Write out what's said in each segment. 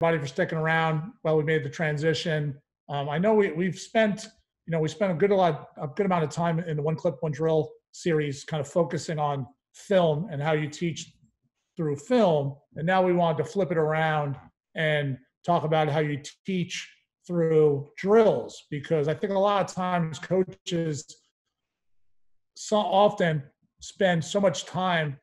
everybody for sticking around while we made the transition. I know we've spent, we spent a good amount of time in the One Clip, One Drill series, kind of focusing on film and how you teach through film. And now we wanted to flip it around and talk about how you teach through drills, because I think a lot of times coaches so often spend so much time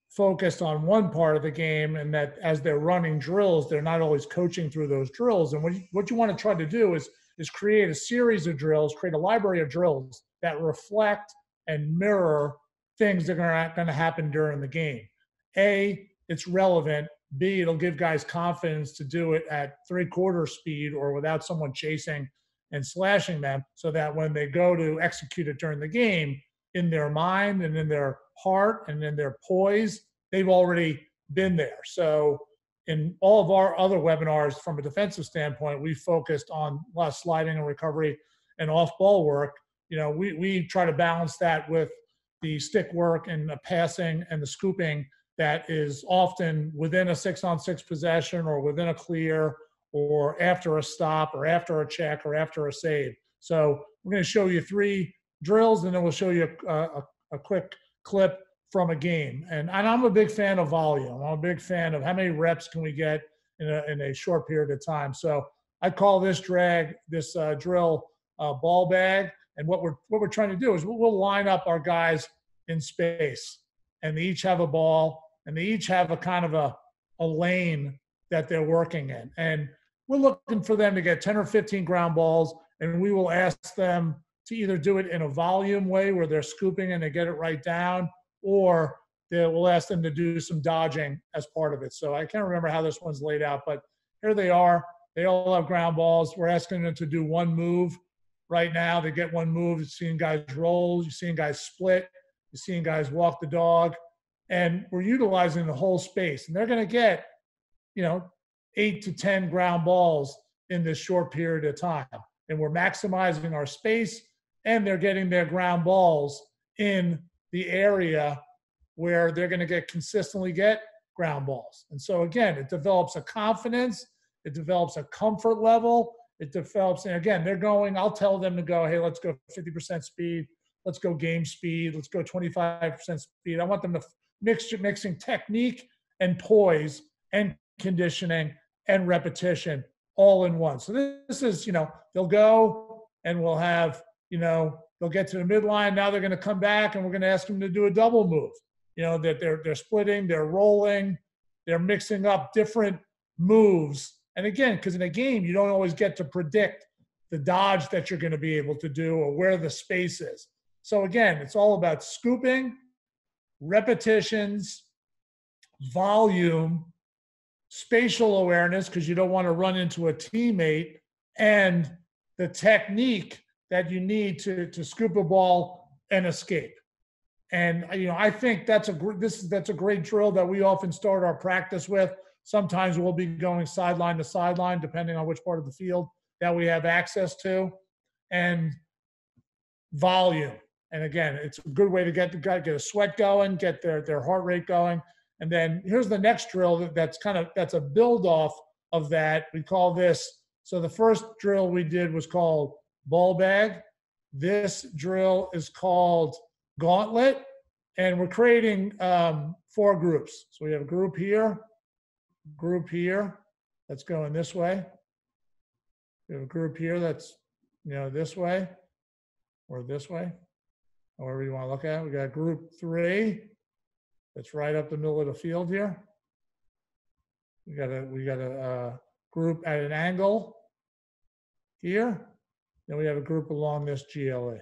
focused on one part of the game, and that as they're running drills, they're not always coaching through those drills. And what you want to try to do is create a series of drills, create a library of drills that reflect and mirror things that are going to happen during the game. A, it's relevant. B, it'll give guys confidence to do it at 3/4 speed or without someone chasing and slashing them, so that when they go to execute it during the game, in their mind and in their heart and in their poise, they've already been there. So in all of our other webinars from a defensive standpoint, we focused on a lot of sliding and recovery and off-ball work. We try to balance that with the stick work and the passing and the scooping that is often within a 6-on-6 possession or within a clear or after a stop or after a check or after a save. So we're going to show you 3 drills, and then we'll show you a quick clip from a game. And I'm a big fan of volume. I'm a big fan of how many reps can we get in a short period of time. So I call this drill ball bag. And what we're trying to do is we'll line up our guys in space, and they each have a ball, and they each have a kind of a lane that they're working in. And we're looking for them to get 10 or 15 ground balls, and we will ask them to either do it in a volume way where they're scooping and they get it right down, or we'll ask them to do some dodging as part of it. So I can't remember how this one's laid out, but here they are. They all have ground balls. We're asking them to do one move right now. They get one move. You're seeing guys roll. You're seeing guys split. You're seeing guys walk the dog. And we're utilizing the whole space. And they're going to get, 8 to 10 ground balls in this short period of time. And we're maximizing our space, and they're getting their ground balls in the area where they're going to consistently get ground balls. And so again, it develops a confidence, it develops a comfort level, it develops, and again, I'll tell them to go, hey, let's go 50% speed, let's go game speed, let's go 25% speed. I want them to mixing technique and poise and conditioning and repetition all in one. So this is, they'll go and we'll have, they'll get to the midline. Now they're going to come back, and we're going to ask them to do a double move. That they're splitting, they're rolling, they're mixing up different moves. And again, because in a game, you don't always get to predict the dodge that you're going to be able to do or where the space is. So again, it's all about scooping, repetitions, volume, spatial awareness, because you don't want to run into a teammate, and the technique that you need to scoop a ball and escape. And I think that's a great drill that we often start our practice with. Sometimes we'll be going sideline to sideline, depending on which part of the field that we have access to. And volume. And again, it's a good way to get a sweat going, get their heart rate going. And then here's the next drill that's a build off of that. We call this, so the first drill we did was called ball bag. This drill is called gauntlet. And we're creating 4 groups. So we have a group here, that's going this way. We have a group here that's, this way or this way, however you want to look at it. We got group 3 that's right up the middle of the field here. We got a group at an angle here. Then we have a group along this GLE.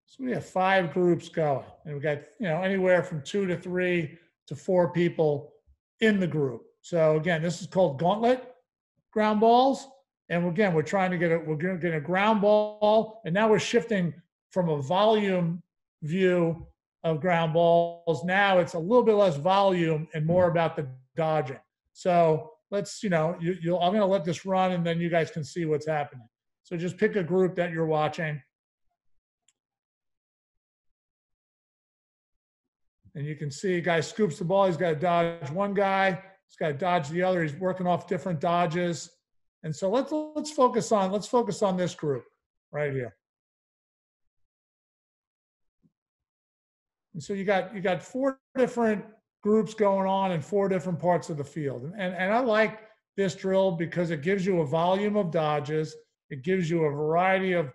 So we have 5 groups going, and we got anywhere from 2 to 3 to 4 people in the group. So again, this is called gauntlet ground balls, and again, we're trying to get a ground ball, and now we're shifting from a volume view of ground balls. Now it's a little bit less volume and more about the dodging. So let's I'm going to let this run, and then you guys can see what's happening. So just pick a group that you're watching. And you can see a guy scoops the ball. He's got to dodge one guy. He's got to dodge the other. He's working off different dodges. And so let's focus on this group right here. And so you got 4 different groups going on in 4 different parts of the field. And I like this drill because it gives you a volume of dodges. It gives you a variety of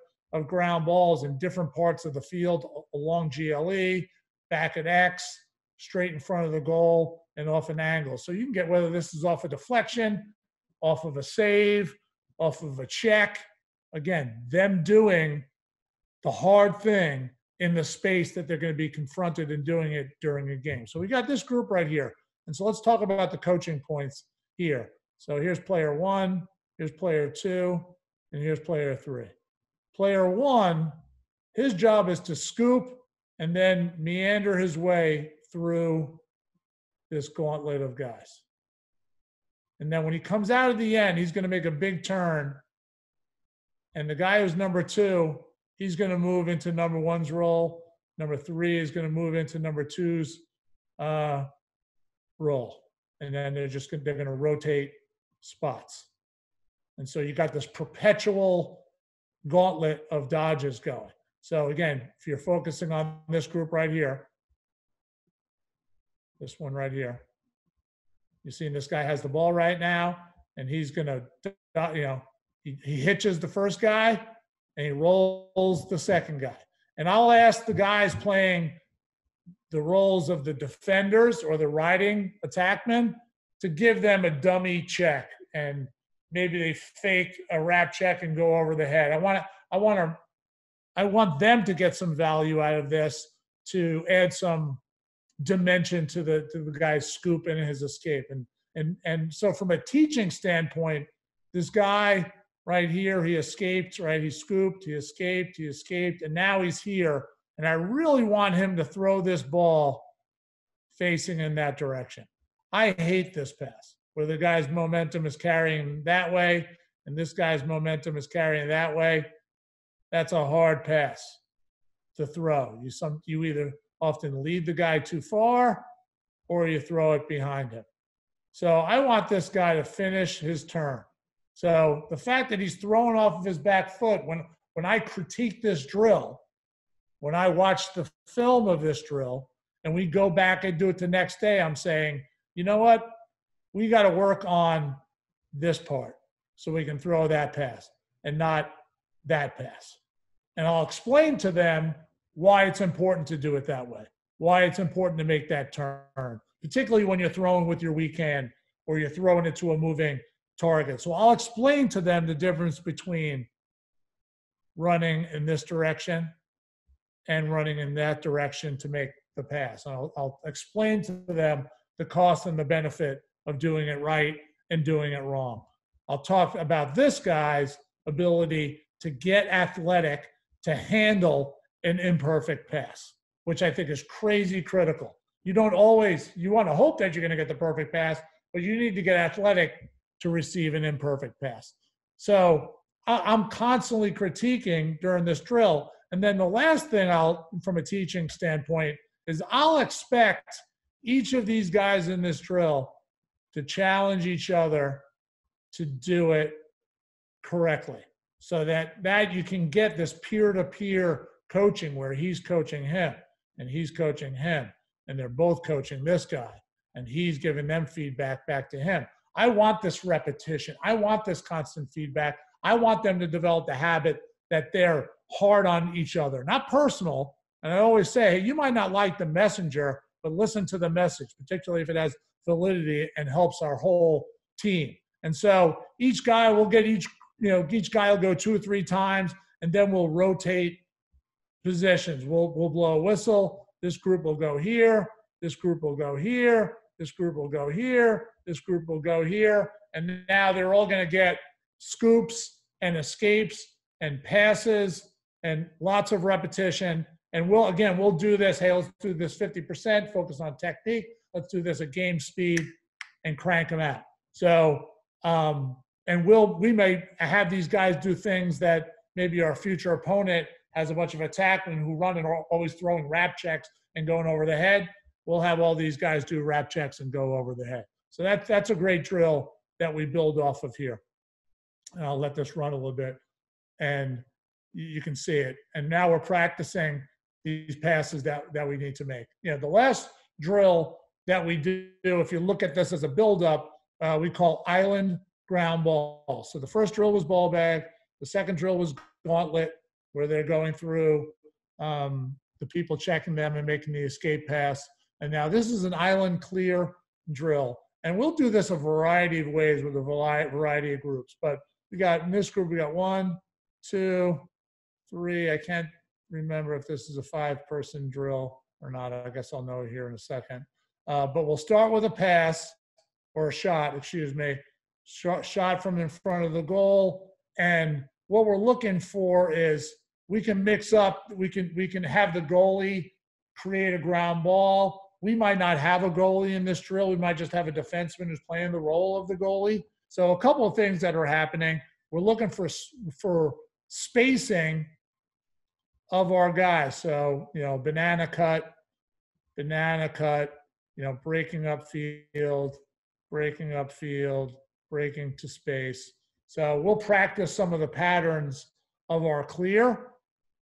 ground balls in different parts of the field along GLE, back at X, straight in front of the goal, and off an angle. So you can get whether this is off a deflection, off of a save, off of a check. Again, them doing the hard thing in the space that they're going to be confronted and doing it during a game. So we got this group right here. And so let's talk about the coaching points here. So here's player 1, here's player 2, and here's player 3. Player 1, his job is to scoop and then meander his way through this gauntlet of guys. And then when he comes out of the end, he's going to make a big turn. And the guy who's number 2, he's going to move into number 1's role. Number 3 is going to move into number 2's role. And then they're going to rotate spots. And so you got this perpetual gauntlet of dodges going. So again, if you're focusing on this group right here, this one right here, you're seeing this guy has the ball right now, and he's going to, he hitches the first guy, and he rolls the second guy. And I'll ask the guys playing the roles of the defenders or the riding attackmen to give them a dummy check, and maybe they fake a wrap check and go over the head. I want them to get some value out of this to add some dimension to the guy's scoop and his escape. And so from a teaching standpoint, this guy right here, he escaped, right? He scooped, he escaped, and now he's here. And I really want him to throw this ball facing in that direction. I hate this pass where the guy's momentum is carrying that way and this guy's momentum is carrying that way. That's a hard pass to throw. You either often lead the guy too far or you throw it behind him. So I want this guy to finish his turn. So the fact that he's throwing off of his back foot, when I critique this drill, when I watch the film of this drill and we go back and do it the next day, I'm saying, you know what? We got to work on this part so we can throw that pass and not that pass. And I'll explain to them why it's important to do it that way, why it's important to make that turn, particularly when you're throwing with your weak hand or you're throwing it to a moving target. So I'll explain to them the difference between running in this direction and running in that direction to make the pass. And I'll explain to them the cost and the benefit of doing it right and doing it wrong. I'll talk about this guy's ability to get athletic to handle an imperfect pass, which I think is crazy critical. You want to hope that you're going to get the perfect pass, but you need to get athletic to receive an imperfect pass. So I'm constantly critiquing during this drill. And then the last thing from a teaching standpoint, is I'll expect each of these guys in this drill to challenge each other to do it correctly so that you can get this peer-to-peer coaching where he's coaching him and he's coaching him and they're both coaching this guy and he's giving them feedback back to him. I want this repetition. I want this constant feedback. I want them to develop the habit that they're hard on each other, not personal. And I always say, hey, you might not like the messenger, but listen to the message, particularly if it has validity and helps our whole team. And so each guy will go 2 or 3 times, and then we'll rotate positions. We'll blow a whistle. This group will go here. This group will go here. This group will go here. This group will go here. And now they're all going to get scoops and escapes and passes and lots of repetition. And we'll do this. Hey, let's do this 50%, focus on technique. Let's do this at game speed and crank them out. So, and we may have these guys do things that maybe our future opponent has a bunch of attackmen who run and are always throwing wrap checks and going over the head. we'll have all these guys do wrap checks and go over the head. So that's a great drill that we build off of here. And I'll let this run a little bit, and you can see it. And now we're practicing these passes that we need to make. You know, the last drill that we do, if you look at this as a buildup, we call island ground ball. So the first drill was ball bag. The second drill was gauntlet, where they're going through the people checking them and making the escape pass. And now this is an island clear drill. And we'll do this a variety of ways with a variety of groups. But we got, in this group, we got 1, 2, 3. I can't remember if this is a 5-person drill or not. I guess I'll know here in a second. But we'll start with a pass, or a shot, excuse me. Shot from in front of the goal. And what we're looking for is we can mix up, we can have the goalie create a ground ball. We might not have a goalie in this drill. We might just have a defenseman who's playing the role of the goalie. So a couple of things that are happening. We're looking for spacing of our guys. So, you know, banana cut, you know, breaking up field, breaking to space. So we'll practice some of the patterns of our clear.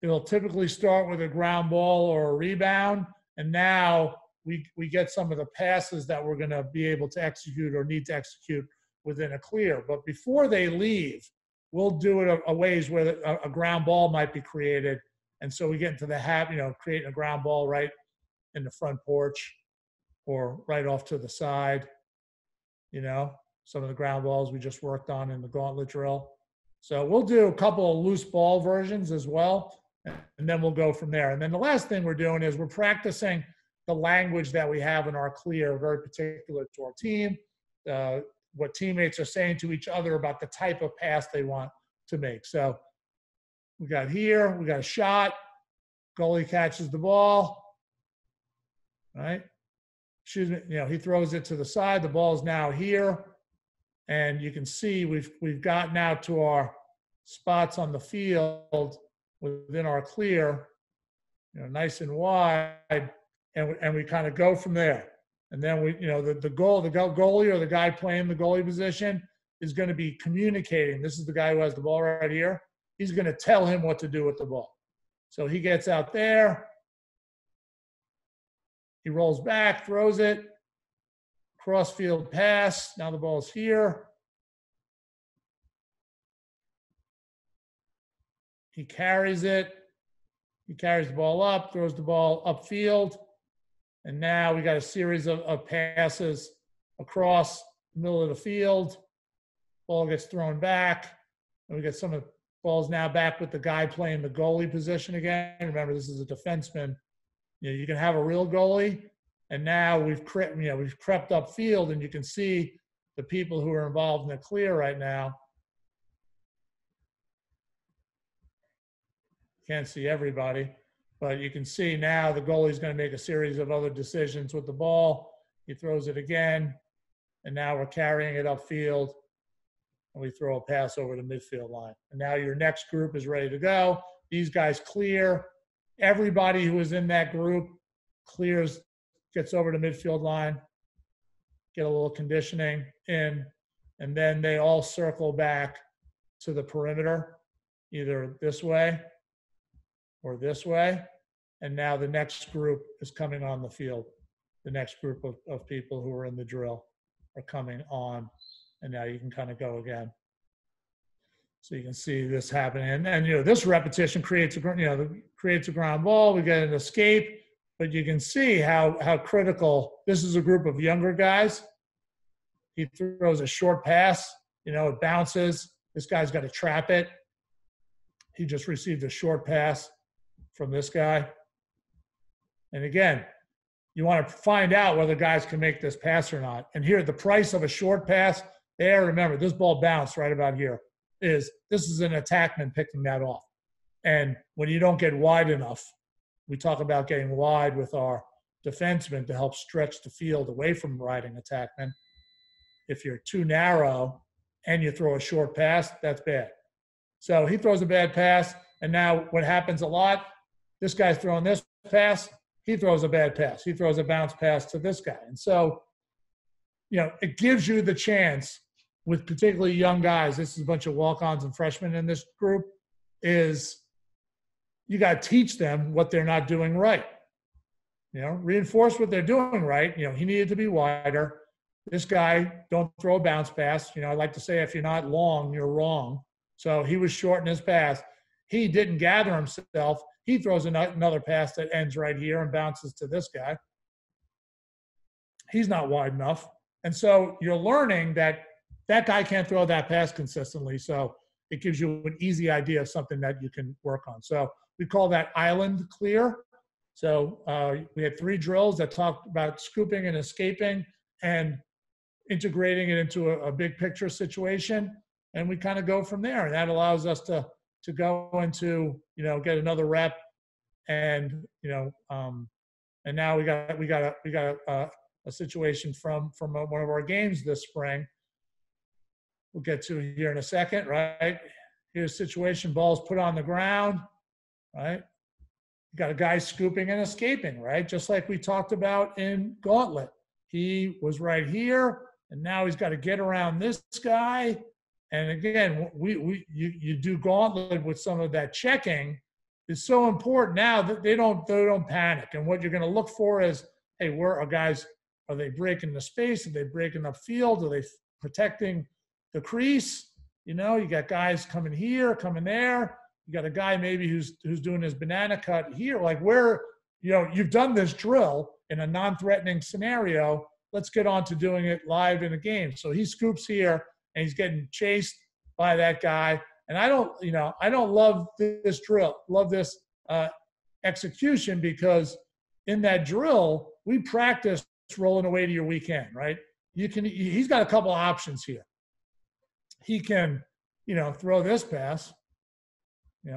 It'll typically start with a ground ball or a rebound. And now we get some of the passes that we're going to be able to execute or need to execute within a clear. But before they leave, we'll do it a ways where a ground ball might be created. And so we get into the habit, you know, creating a ground ball right in the front porch or right off to the side. You know, some of the ground balls we just worked on in the gauntlet drill. So we'll do a couple of loose ball versions as well, and then we'll go from there. And then the last thing we're doing is we're practicing the language that we have in our clear, very particular to our team, what teammates are saying to each other about the type of pass they want to make. So we got here, we got a shot, goalie catches the ball, right? Excuse me, you know, he throws it to the side, the ball is now here. And you can see we've gotten out to our spots on the field within our clear, you know, nice and wide, and we kind of go from there. And then we, you know, the goalie or the guy playing the goalie position is going to be communicating. This is the guy who has the ball right here. He's going to tell him what to do with the ball. So he gets out there, he rolls back, throws it, cross-field pass. Now the ball's here. He carries it. He carries the ball up, throws the ball upfield. And now we got a series of passes across the middle of the field. Ball gets thrown back. And we get some of the balls now back with the guy playing the goalie position again. Remember, this is a defenseman. You know, you can have a real goalie. And now we've crept upfield, and you can see the people who are involved in the clear right now. Can't see everybody, but you can see now the goalie's going to make a series of other decisions with the ball. He throws it again, and now we're carrying it upfield, and we throw a pass over the midfield line. And now your next group is ready to go. These guys clear. Everybody who is in that group clears, gets over the midfield line, get a little conditioning in, and then they all circle back to the perimeter, either this way or this way. And now the next group is coming on the field. The next group of people who are in the drill are coming on, and now you can kind of go again. So you can see this happening. And you know, this repetition creates a ground ball. We get an escape. But you can see how critical, this is a group of younger guys. He throws a short pass, you know, it bounces. This guy's got to trap it. He just received a short pass from this guy. And again, you want to find out whether guys can make this pass or not. And here, the price of a short pass, there, remember, this ball bounced right about here, this is an attackman picking that off. And when you don't get wide enough, we talk about getting wide with our defensemen to help stretch the field away from riding attackmen. If you're too narrow and you throw a short pass, that's bad. So he throws a bad pass, and now what happens a lot, this guy's throwing this pass, he throws a bad pass. He throws a bounce pass to this guy. And so, it gives you the chance with particularly young guys, this is a bunch of walk-ons and freshmen in this group, is you got to teach them what they're not doing right. Reinforce what they're doing right. He needed to be wider. This guy, don't throw a bounce pass. I like to say, if you're not long, you're wrong. So he was short in his pass. He didn't gather himself. He throws another pass that ends right here and bounces to this guy. He's not wide enough. And so you're learning that that guy can't throw that pass consistently. So it gives you an easy idea of something that you can work on. So we call that island clear. So we had 3 drills that talked about scooping and escaping and integrating it into a big picture situation. And we kind of go from there. And that allows us to go into, get another rep. And, and now we got a situation from one of our games this spring. We'll get to here in a second, right? Here's a situation, ball's put on the ground, right? You got a guy scooping and escaping, right? Just like we talked about in Gauntlet. He was right here, and now he's got to get around this guy. And again, you do Gauntlet with some of that checking. It's so important now that they don't panic. And what you're going to look for is, hey, where are guys? Are they breaking the space? Are they breaking the field? Are they protecting the crease? You got guys coming here, coming there. You got a guy maybe who's doing his banana cut here. Like where, you've done this drill in a non-threatening scenario. Let's get on to doing it live in a game. So he scoops here and he's getting chased by that guy. And I don't love this drill, love this execution, because in that drill, we practice rolling away to your weekend, right? He's got a couple of options here. He can, throw this pass,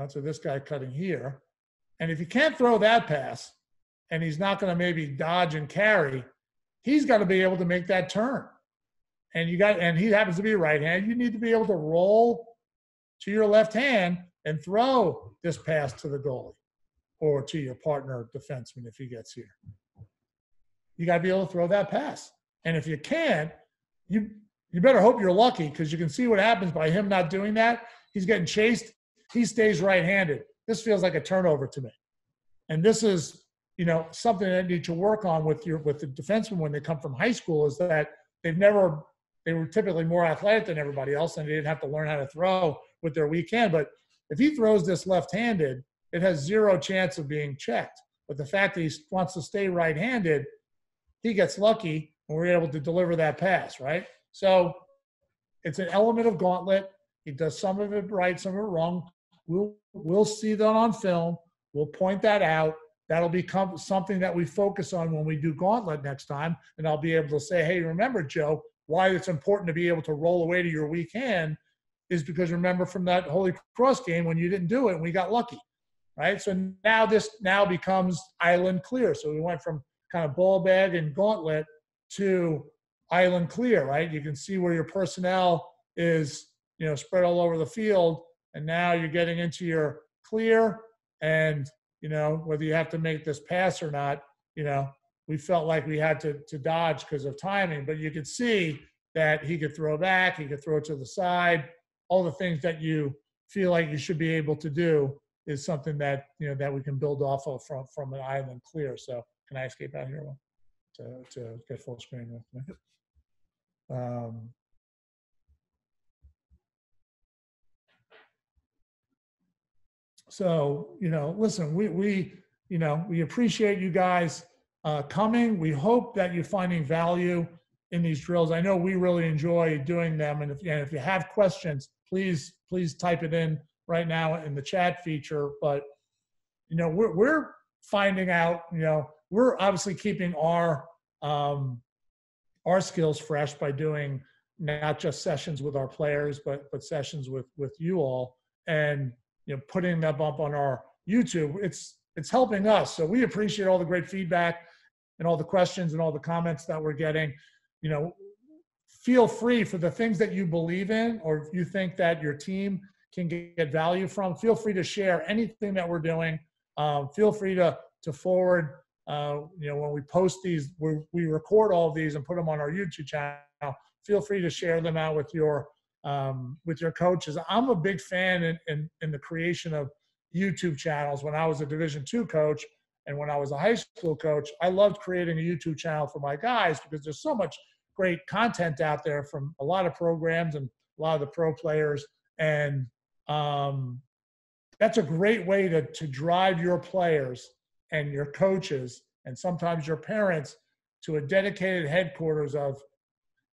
to this guy cutting here. And if he can't throw that pass and he's not going to maybe dodge and carry, he's got to be able to make that turn. And he happens to be right hand. You need to be able to roll to your left hand and throw this pass to the goalie or to your partner defenseman if he gets here. You got to be able to throw that pass. And if you can't, you better hope you're lucky, because you can see what happens by him not doing that. He's getting chased. He stays right-handed. This feels like a turnover to me. And this is, something that you need to work on with the defensemen when they come from high school, is that they were typically more athletic than everybody else, and they didn't have to learn how to throw with their weak hand. But if he throws this left-handed, it has 0 chance of being checked. But the fact that he wants to stay right-handed, he gets lucky, and we're able to deliver that pass, right? So it's an element of Gauntlet. He does some of it right, some of it wrong. We'll see that on film. We'll point that out. That'll become something that we focus on when we do Gauntlet next time. And I'll be able to say, hey, remember, Joe, why it's important to be able to roll away to your weak hand is because remember from that Holy Cross game when you didn't do it and we got lucky, right? So now this becomes island clear. So we went from kind of ball bag and Gauntlet to island clear, right? You can see where your personnel is, spread all over the field. And now you're getting into your clear, and, whether you have to make this pass or not, we felt like we had to dodge because of timing, but you could see that he could throw back, he could throw to the side. All the things that you feel like you should be able to do is something that, that we can build off of from an island clear. So can I escape out here to get full screen with me? So, listen, we appreciate you guys coming. We hope that you're finding value in these drills. I know we really enjoy doing them. And if you have questions, please type it in right now in the chat feature. But, we're finding out, we're obviously keeping our skills fresh by doing not just sessions with our players, but sessions with you all, and putting them up on our YouTube. It's helping us. So we appreciate all the great feedback and all the questions and all the comments that we're getting. Feel free, for the things that you believe in or if you think that your team can get value from, feel free to share anything that we're doing. Feel free to forward when we post these, we record all of these and put them on our YouTube channel. Feel free to share them out with your coaches. I'm a big fan in the creation of YouTube channels. When I was a Division II coach and when I was a high school coach, I loved creating a YouTube channel for my guys because there's so much great content out there from a lot of programs and a lot of the pro players. And that's a great way to drive your players and your coaches and sometimes your parents to a dedicated headquarters of,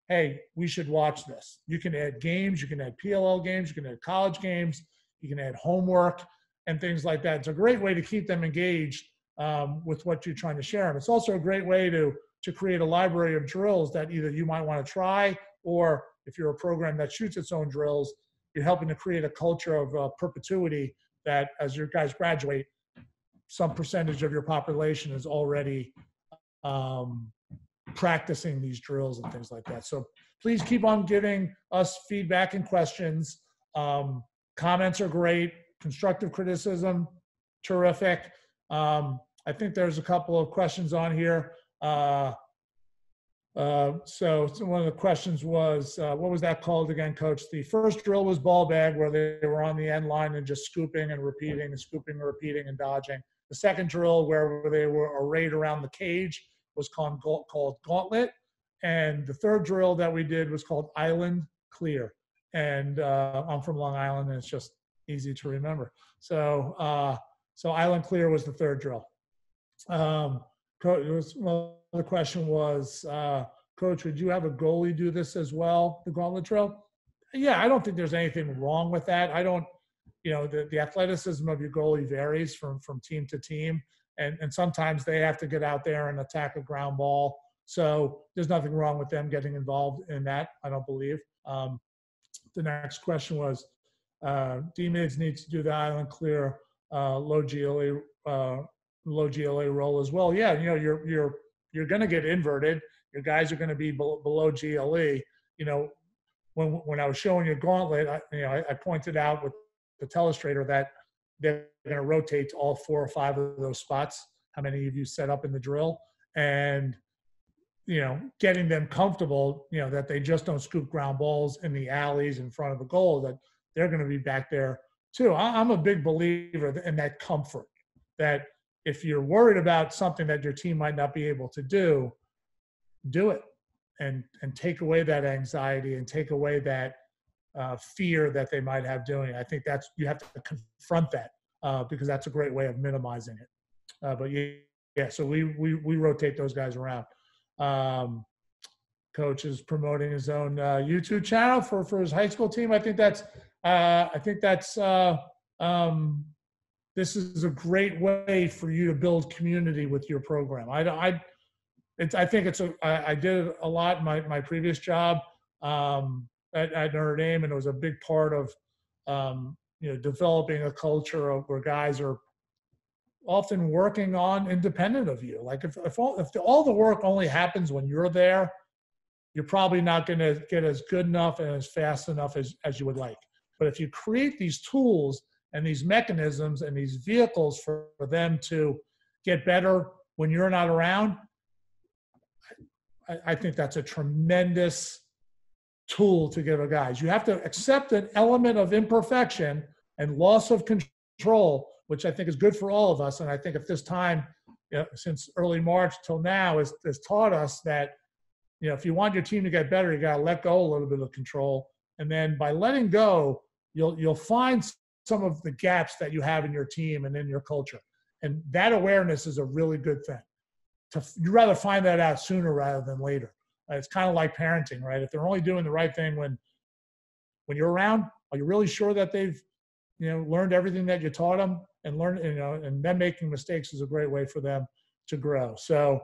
hey, we should watch this. You can add games, you can add PLL games, you can add college games, you can add homework and things like that. It's a great way to keep them engaged with what you're trying to share. And it's also a great way to create a library of drills that either you might want to try, or if you're a program that shoots its own drills, you're helping to create a culture of perpetuity that as your guys graduate, some percentage of your population is already practicing these drills and things like that. So please keep on giving us feedback and questions. Comments are great. Constructive criticism, terrific. I think there's a couple of questions on here. So one of the questions was, what was that called again, Coach? The first drill was ball bag, where they were on the end line and just scooping and repeating and scooping and repeating and dodging. The second drill, where they were arrayed around the cage, was called gauntlet. And the third drill that we did was called island clear. And I'm from Long Island, and it's just easy to remember. So island clear was the third drill. The question was, Coach, would you have a goalie do this as well, the gauntlet drill? Yeah, I don't think there's anything wrong with that. I don't, the athleticism of your goalie varies from team to team. And sometimes they have to get out there and attack a ground ball. So there's nothing wrong with them getting involved in that, I don't believe. The next question was, D-mids needs to do the island clear, low GLA roll as well. Yeah, you're going to get inverted. Your guys are going to be below GLE. When I was showing you gauntlet, I pointed out with the telestrator that they're going to rotate to all 4 or 5 of those spots, how many of you set up in the drill, and getting them comfortable, that they just don't scoop ground balls in the alleys in front of the goal, that they're going to be back there too. I'm a big believer in that comfort, that if you're worried about something that your team might not be able to do it, and take away that anxiety and take away that fear that they might have doing it. I think you have to confront that because that's a great way of minimizing it. But yeah, so we rotate those guys around. Coach is promoting his own YouTube channel for his high school team. I think that's this is a great way for you to build community with your program. I did it a lot in my previous job at Notre Dame, and it was a big part of developing a culture where guys are often working on independent of you. Like if all the work only happens when you're there, you're probably not going to get as good enough and as fast enough as you would like. But if you create these tools and these mechanisms and these vehicles for them to get better when you're not around, I think that's a tremendous tool to give a guys. You have to accept an element of imperfection and loss of control, which I think is good for all of us. And I think if this time, since early March till now, has taught us that, if you want your team to get better, you got to let go a little bit of control. And then by letting go, you'll find some of the gaps that you have in your team and in your culture. And that awareness is a really good thing. You'd rather find that out sooner rather than later. It's kind of like parenting, right? If they're only doing the right thing when you're around, are you really sure that they've learned everything that you taught them? And and them making mistakes is a great way for them to grow. So,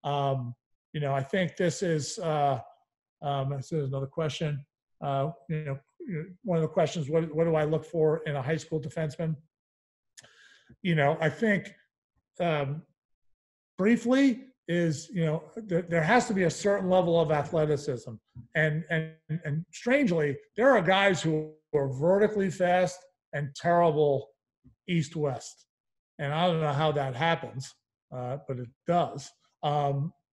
I think this is another question. One of the questions, what do I look for in a high school defenseman? I think briefly is, there has to be a certain level of athleticism. And strangely, there are guys who are vertically fast and terrible east-west. And I don't know how that happens. but it does.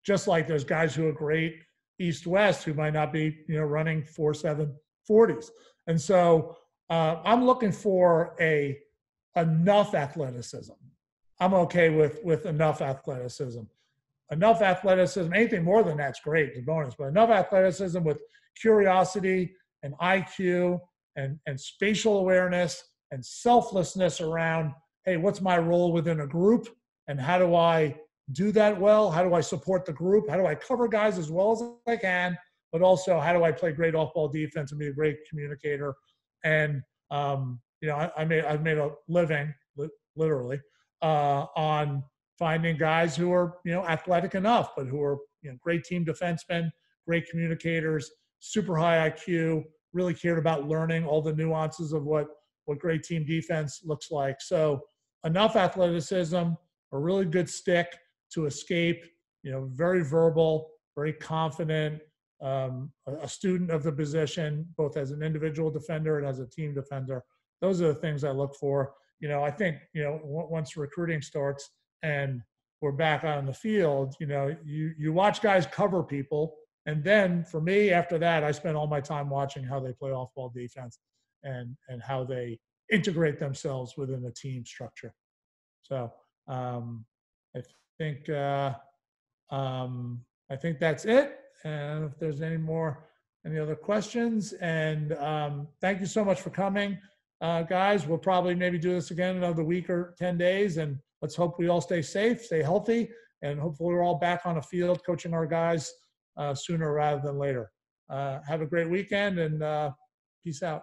Just like there's guys who are great east-west who might not be, running 4.7 40s. And so I'm looking for enough athleticism. I'm okay with enough athleticism. Enough athleticism, anything more than that's great, it's a bonus, but enough athleticism with curiosity and IQ and spatial awareness and selflessness around, hey, what's my role within a group and how do I do that well? How do I support the group? How do I cover guys as well as I can? But also, how do I play great off-ball defense and be a great communicator? And I've made a living, literally, on finding guys who are athletic enough, but who are great team defensemen, great communicators, super high IQ, really cared about learning all the nuances of what great team defense looks like. So enough athleticism, a really good stick to escape, very verbal, very confident, a student of the position, both as an individual defender and as a team defender. Those are the things I look for. I think, once recruiting starts and we're back on the field, you watch guys cover people. And then for me, after that, I spend all my time watching how they play off-ball defense and how they integrate themselves within a team structure. So I think that's it. And if there's any other questions, and thank you so much for coming, guys. We'll probably maybe do this again another week or 10 days, and let's hope we all stay safe, stay healthy, and hopefully we're all back on the field coaching our guys sooner rather than later. Have a great weekend, and peace out.